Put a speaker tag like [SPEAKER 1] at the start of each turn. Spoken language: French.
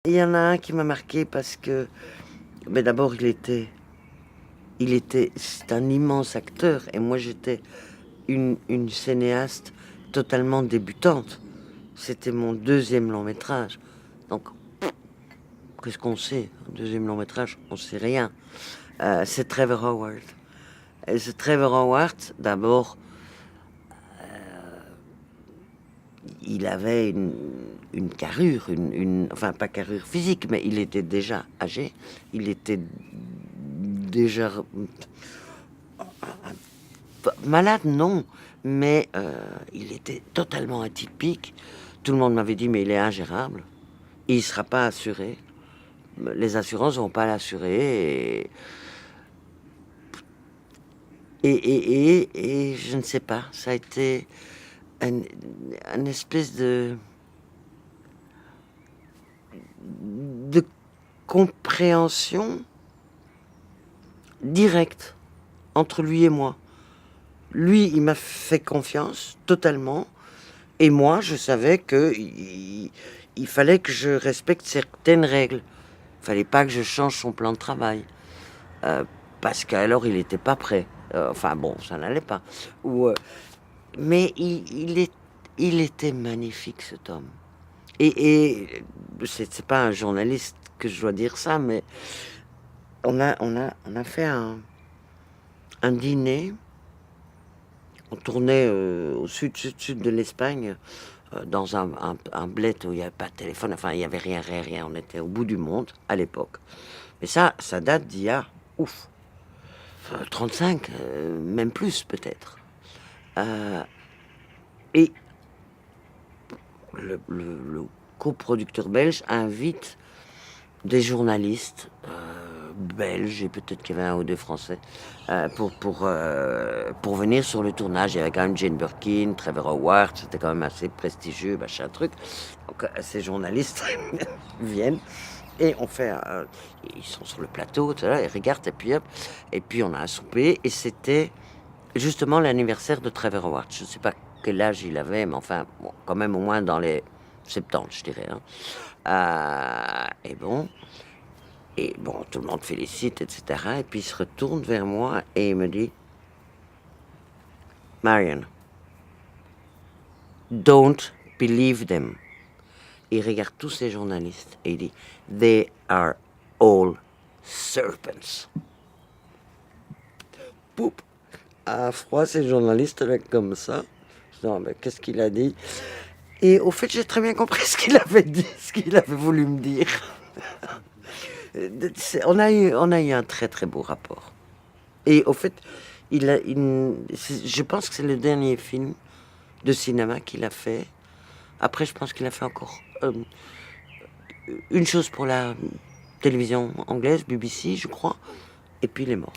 [SPEAKER 1] il y en a un qui m'a marqué parce que, mais d'abord, c'est un immense acteur et moi j'étais une cinéaste totalement débutante. C'était mon deuxième long métrage. Donc, qu'est-ce qu'on sait? Un deuxième long métrage, on sait rien. C'est Trevor Howard. Et ce Trevor Howard, d'abord, il avait une carrure, enfin pas carrure physique, mais il était déjà âgé. Il était déjà malade, non, mais il était totalement atypique. Tout le monde m'avait dit, mais il est ingérable. Et il ne sera pas assuré. Les assurances ne vont pas l'assurer. Et je ne sais pas, ça a été un espèce de compréhension directe entre lui et moi. Lui, il m'a fait confiance totalement. Et moi, je savais que il fallait que je respecte certaines règles. Il fallait pas que je change son plan de travail. Euh, Parce qu'alors, il n'était pas prêt. Enfin bon, ça n'allait pas. Mais il était magnifique, cet homme. Et c'est pas un journaliste que je dois dire ça, mais on a fait un dîner. On tournait au sud de l'Espagne, dans un bled où il n'y avait pas de téléphone, enfin il n'y avait rien, rien, rien. On était au bout du monde à l'époque. Mais ça date d'il y a, ouf, 35, même plus peut-être. Euh, et le coproducteur belge invite des journalistes belges, et peut-être qu'il y avait un ou deux français, pour venir sur le tournage. Il y avait quand même Jane Birkin, Trevor Howard, c'était quand même assez prestigieux, machin truc. Donc ces journalistes viennent et on fait. Ils sont sur le plateau, tout ça, ils regardent, et puis hop, et puis on a un souper, et c'était justement l'anniversaire de Trevor Howard. Je ne sais pas quel âge il avait, mais enfin, bon, quand même au moins dans les 70, je dirais. Hein. Et bon, tout le monde félicite, etc. Et puis il se retourne vers moi et il me dit, Marion, don't believe them. Il regarde tous ces journalistes et il dit, they are all serpents. Poup, à froid, ces journalistes là comme ça. Je dis, non, mais qu'est-ce qu'il a dit? Et au fait, j'ai très bien compris ce qu'il avait dit, ce qu'il avait voulu me dire. On a eu un très très beau rapport. Et au fait, je pense que c'est le dernier film de cinéma qu'il a fait. Après, je pense qu'il a fait encore une chose pour la télévision anglaise, BBC, je crois. Et puis il est mort.